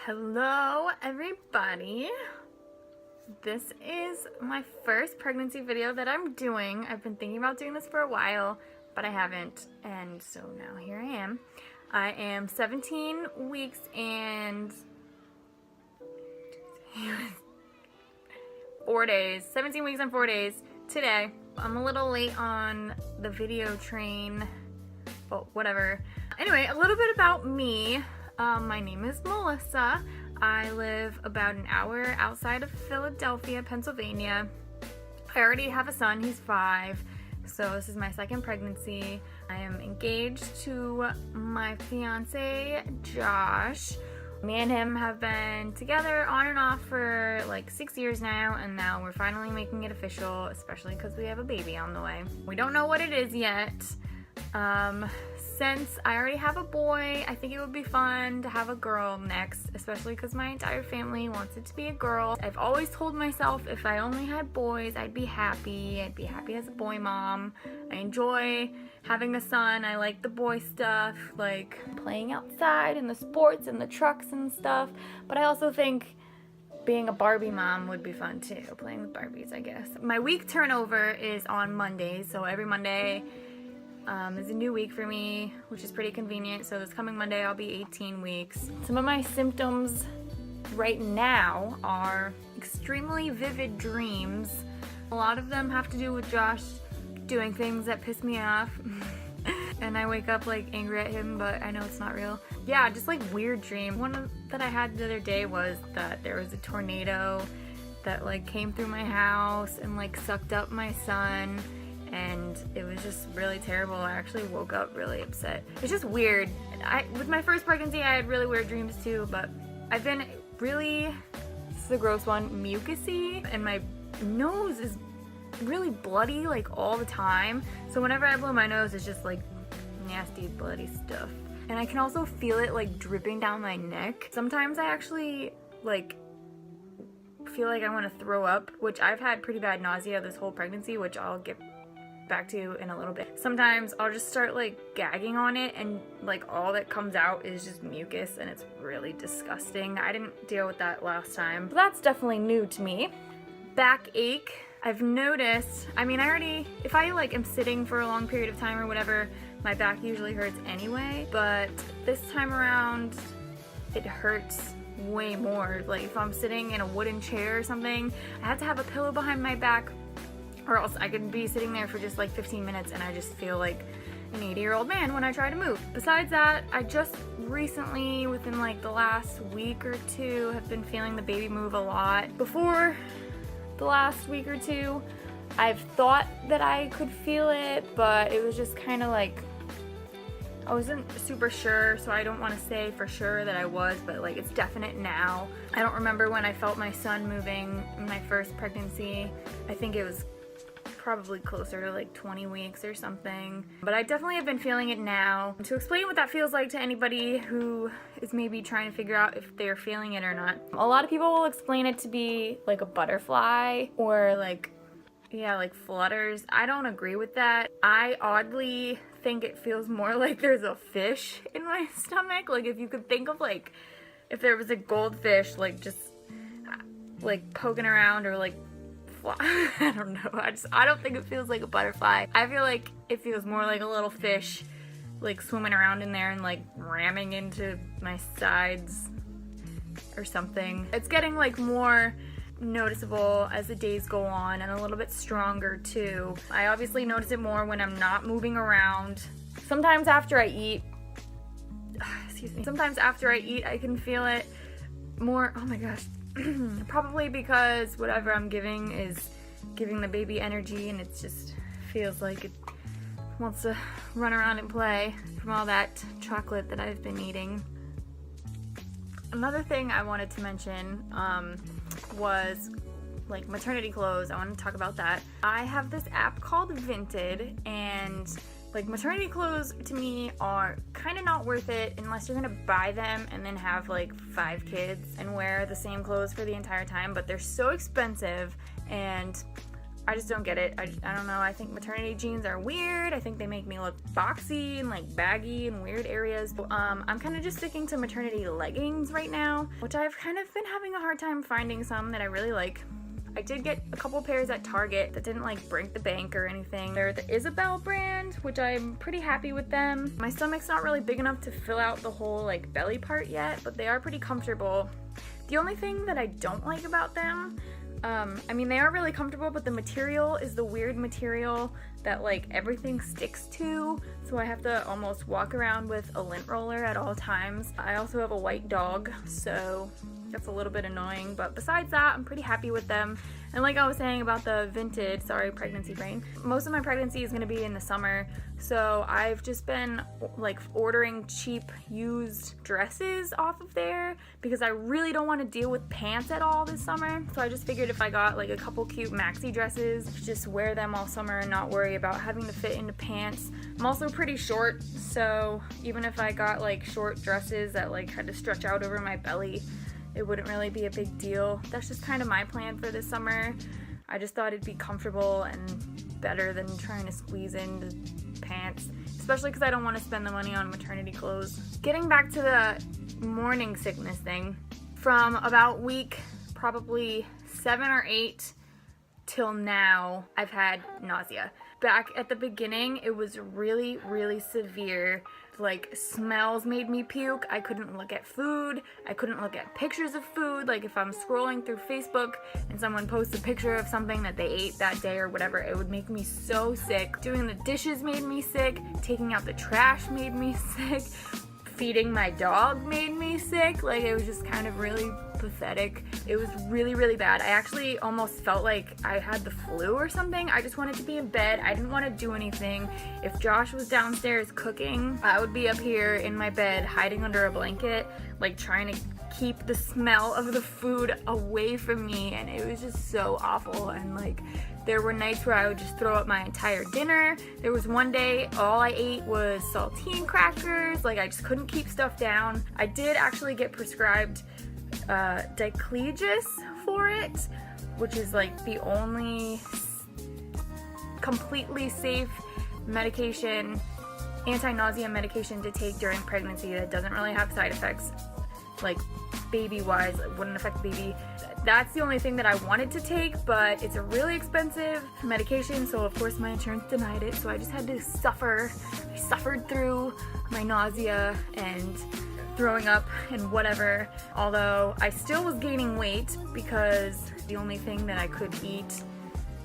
Hello everybody. This is my first pregnancy video that I'm doing. I've been thinking about doing this for a while, but I haven't, and so now here I am. I am 17 weeks and 4 days. 17 weeks and 4 days today. I'm a little late on the video train, but whatever. Anyway, a little bit about me. My name is Melissa. I live about an hour outside of Philadelphia, Pennsylvania. I already have a son, he's 5, so this is my second pregnancy. I am engaged to my fiance, Josh. Me and him have been together on and off for like 6 years now, and now we're finally making it official, especially because we have a baby on the way. We don't know what it is yet. Since I already have a boy, I think it would be fun to have a girl next, especially because my entire family wants it to be a girl. I've always told myself if I only had boys, I'd be happy. I'd be happy as a boy mom. I enjoy having a son. I like the boy stuff, like playing outside and the sports and the trucks and stuff. But I also think being a Barbie mom would be fun too, playing with Barbies, I guess. My week turnover is on Mondays, so every Monday is a new week for me, which is pretty convenient. So this coming Monday I'll be 18 weeks. Some of my symptoms right now are extremely vivid dreams. A lot of them have to do with Josh doing things that piss me off and I wake up like angry at him, but I know it's not real. Yeah, just like weird dreams. One that I had the other day was that there was a tornado that like came through my house and like sucked up my son, and it was just really terrible. I actually woke up really upset. It's just weird. With my first pregnancy, I had really weird dreams too, but I've been really, this is a gross one, mucusy, and my nose is really bloody like all the time. So whenever I blow my nose, it's just like nasty, bloody stuff. And I can also feel it like dripping down my neck. Sometimes I actually like feel like I want to throw up, which I've had pretty bad nausea this whole pregnancy, which I'll get back to in a little bit. Sometimes I'll just start like gagging on it, and like all that comes out is just mucus, and it's really disgusting. I didn't deal with that last time, but that's definitely new to me. Backache, I've noticed, I mean, if I like am sitting for a long period of time or whatever, my back usually hurts anyway, but this time around it hurts way more. Like if I'm sitting in a wooden chair or something, I have to have a pillow behind my back, or else I could be sitting there for just like 15 minutes and I just feel like an 80-year-old man when I try to move. Besides that, I just recently, within like the last week or two, have been feeling the baby move a lot. Before the last week or two, I've thought that I could feel it, but it was just kind of like, I wasn't super sure, so I don't want to say for sure that I was, but like it's definite now. I don't remember when I felt my son moving in my first pregnancy. I think it was probably closer to like 20 weeks or something, but I definitely have been feeling it now. To explain what that feels like to anybody who is maybe trying to figure out if they're feeling it or not, a lot of people will explain it to be like a butterfly or like, yeah, like flutters. I don't agree with that. I oddly think it feels more like there's a fish in my stomach. Like if you could think of like if there was a goldfish like just like poking around, or like I don't know. I don't think it feels like a butterfly. I feel like it feels more like a little fish like swimming around in there and like ramming into my sides or something. It's getting like more noticeable as the days go on, and a little bit stronger too. I obviously notice it more when I'm not moving around. Sometimes after I eat, sometimes after I eat I can feel it more. Oh my gosh. Probably because whatever I'm giving is giving the baby energy, and it just feels like it wants to run around and play from all that chocolate that I've been eating. Another thing I wanted to mention was like maternity clothes. I want to talk about that. I have this app called Vinted, and like maternity clothes to me are kind of not worth it unless you're gonna buy them and then have like 5 kids and wear the same clothes for the entire time, but they're so expensive, and I just don't get it. I don't know. I think maternity jeans are weird. I think they make me look boxy and like baggy in weird areas. I'm kind of just sticking to maternity leggings right now, which I've kind of been having a hard time finding some that I really like. I did get a couple pairs at Target that didn't like break the bank or anything. They're the Isabel brand, which I'm pretty happy with them. My stomach's not really big enough to fill out the whole like belly part yet, but they are pretty comfortable. The only thing that I don't like about them, I mean, they are really comfortable, but the material is the weird material that like everything sticks to, so I have to almost walk around with a lint roller at all times. I also have a white dog, so that's a little bit annoying, but besides that, I'm pretty happy with them. And like I was saying about the Vinted, sorry, pregnancy brain, most of my pregnancy is going to be in the summer, so I've just been like ordering cheap used dresses off of there because I really don't want to deal with pants at all this summer. So I just figured if I got like a couple cute maxi dresses, just wear them all summer and not worry about having to fit into pants. I'm also pretty short, so even if I got like short dresses that like had to stretch out over my belly, it wouldn't really be a big deal. That's just kind of my plan for this summer. I just thought it'd be comfortable and better than trying to squeeze into pants, especially because I don't want to spend the money on maternity clothes. Getting back to the morning sickness thing, from about week probably 7 or 8 till now, I've had nausea. Back at the beginning, it was really, really severe. Like, smells made me puke. I couldn't look at food. I couldn't look at pictures of food. Like, if I'm scrolling through Facebook and someone posts a picture of something that they ate that day or whatever, it would make me so sick. Doing the dishes made me sick. Taking out the trash made me sick. Feeding my dog made me sick. Like, it was just kind of really pathetic. It was really, really bad. I actually almost felt like I had the flu or something. I just wanted to be in bed. I didn't want to do anything. If Josh was downstairs cooking, I would be up here in my bed hiding under a blanket, like trying to keep the smell of the food away from me, and it was just so awful. And like, there were nights where I would just throw up my entire dinner. There was one day all I ate was saltine crackers. Like, I just couldn't keep stuff down. I did actually get prescribed Diclegis for it, which is like the only completely safe medication, anti-nausea medication to take during pregnancy that doesn't really have side effects, like baby-wise, it wouldn't affect the baby. That's the only thing that I wanted to take, but it's a really expensive medication, so of course my insurance denied it, so I just had to suffer. I suffered through my nausea and throwing up and whatever, although I still was gaining weight because the only thing that I could eat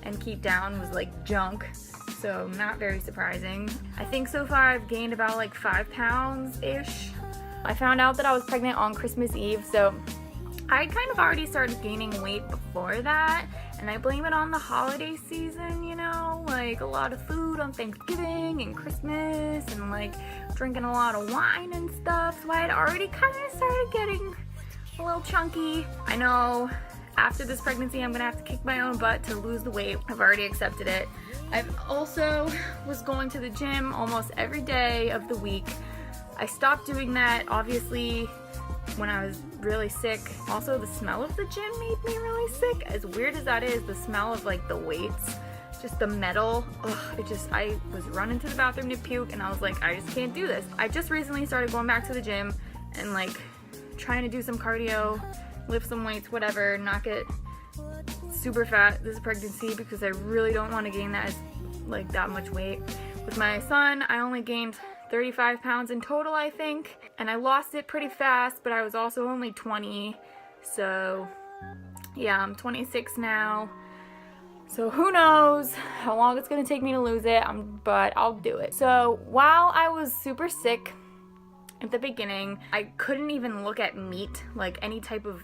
and keep down was like junk, so not very surprising. I think so far I've gained about like 5 pounds-ish. I found out that I was pregnant on Christmas Eve, so I kind of already started gaining weight before that, and I blame it on the holiday season, you know, like a lot of food on Thanksgiving and Christmas and like drinking a lot of wine and stuff, so I had already kind of started getting a little chunky. I know after this pregnancy I'm gonna have to kick my own butt to lose the weight. I've already accepted it. I've also was going to the gym almost every day of the week. I stopped doing that, obviously, when I was really sick. Also, the smell of the gym made me really sick. As weird as that is, the smell of like the weights, just the metal, I was running to the bathroom to puke, and I was like, I just can't do this. I just recently started going back to the gym and like trying to do some cardio, lift some weights, whatever, not get super fat this pregnancy because I really don't want to gain that much weight. With my son, I only gained 35 pounds in total, I think, and I lost it pretty fast, but I was also only 20, so yeah, I'm 26 now, so who knows how long it's gonna take me to lose it, but I'll do it. So while I was super sick at the beginning, I couldn't even look at meat, like any type of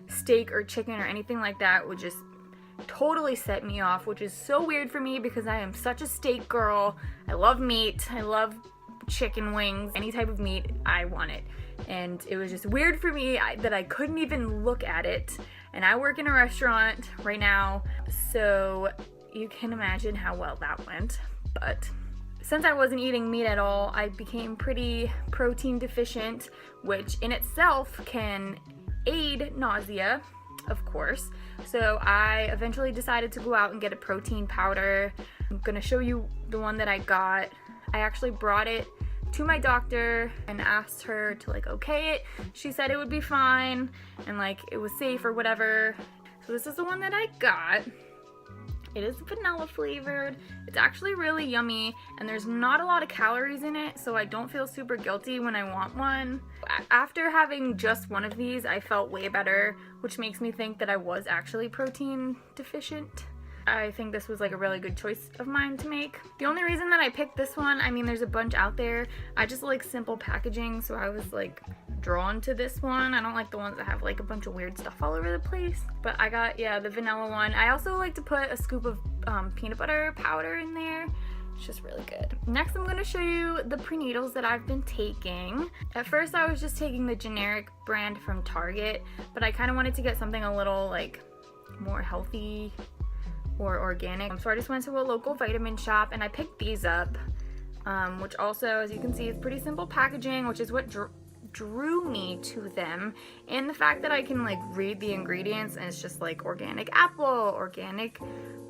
steak or chicken or anything like that would just totally set me off, which is so weird for me because I am such a steak girl. I love meat, I love chicken wings, any type of meat, I want it. And it was just weird for me that I couldn't even look at it. And I work in a restaurant right now, so you can imagine how well that went. But since I wasn't eating meat at all, I became pretty protein deficient, which in itself can aid nausea. of course. So I eventually decided to go out and get a protein powder. I'm gonna show you the one that I got. I actually brought it to my doctor and asked her to like okay it. She said it would be fine and like it was safe or whatever. So this is the one that I got. It is vanilla flavored. It's actually really yummy and there's not a lot of calories in it, so I don't feel super guilty when I want one. After having just one of these, I felt way better, which makes me think that I was actually protein deficient. I think this was like a really good choice of mine to make. The only reason that I picked this one, I mean there's a bunch out there, I just like simple packaging, so I was like drawn to this one. I don't like the ones that have like a bunch of weird stuff all over the place, but I got, yeah, the vanilla one. I also like to put a scoop of peanut butter powder in there. It's just really good. Next I'm going to show you the prenatals that I've been taking. At first I was just taking the generic brand from Target, but I kind of wanted to get something a little like more healthy or organic, so I just went to a local vitamin shop and I picked these up, which also, as you can see, is pretty simple packaging, which is what drew me to them, and the fact that I can like read the ingredients and it's just like organic apple, organic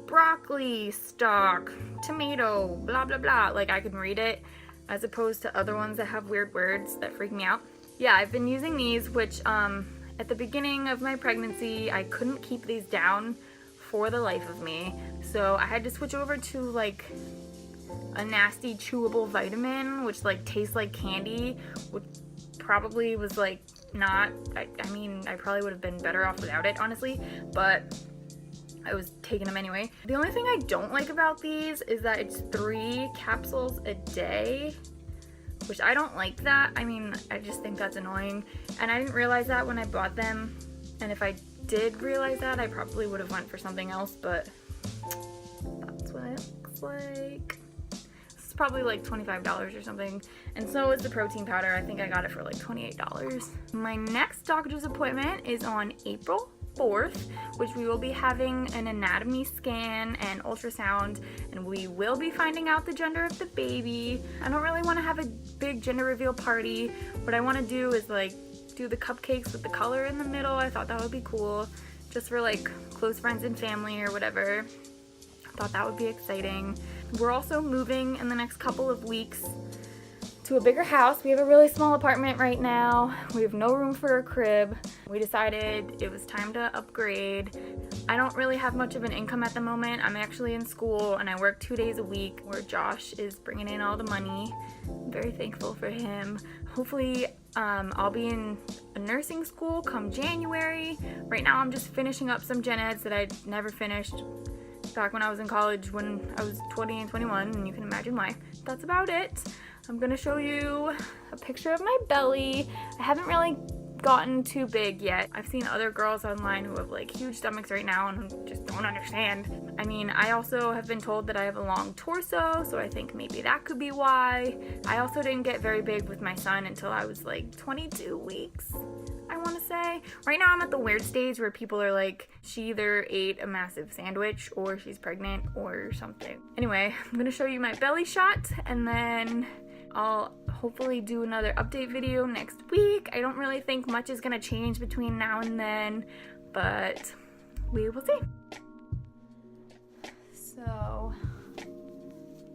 broccoli stalk, tomato, blah blah blah. Like I can read it, as opposed to other ones that have weird words that freak me out. Yeah, I've been using these, which at the beginning of my pregnancy I couldn't keep these down for the life of me, so I had to switch over to like a nasty chewable vitamin, which like tastes like candy, which probably was like not, I mean I probably would have been better off without it, honestly, but I was taking them anyway. The only thing I don't like about these is that it's 3 capsules a day, which I don't like that. I mean, I just think that's annoying, and I didn't realize that when I bought them, and if I did realize that, I probably would have went for something else, but that's what it looks like. This is probably like $25 or something, and so is the protein powder. I think I got it for like $28. My next doctor's appointment is on April 4th, which we will be having an anatomy scan and ultrasound, and we will be finding out the gender of the baby. I don't really want to have a big gender reveal party. What I want to do is like do the cupcakes with the color in the middle. I thought that would be cool, just for like close friends and family or whatever. I thought that would be exciting. We're also moving in the next couple of weeks to a bigger house. We have a really small apartment right now. We have no room for a crib. We decided it was time to upgrade. I don't really have much of an income at the moment. I'm actually in school and I work 2 days a week, where Josh is bringing in all the money. I'm very thankful for him. Hopefully I'll be in a nursing school come January. Right now I'm just finishing up some gen eds that I never finished back when I was in college when I was 20 and 21, and you can imagine why. That's about it. I'm gonna show you a picture of my belly. I haven't really gotten too big yet. I've seen other girls online who have like huge stomachs right now, and I just don't understand. I mean, I also have been told that I have a long torso, so I think maybe that could be why. I also didn't get very big with my son until I was like 22 weeks, I want to say. Right now I'm at the weird stage where people are like, she either ate a massive sandwich or she's pregnant or something. Anyway, I'm gonna show you my belly shot, and then I'll hopefully do another update video next week. I don't really think much is gonna change between now and then, but we will see. So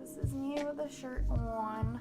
this is me with a shirt on.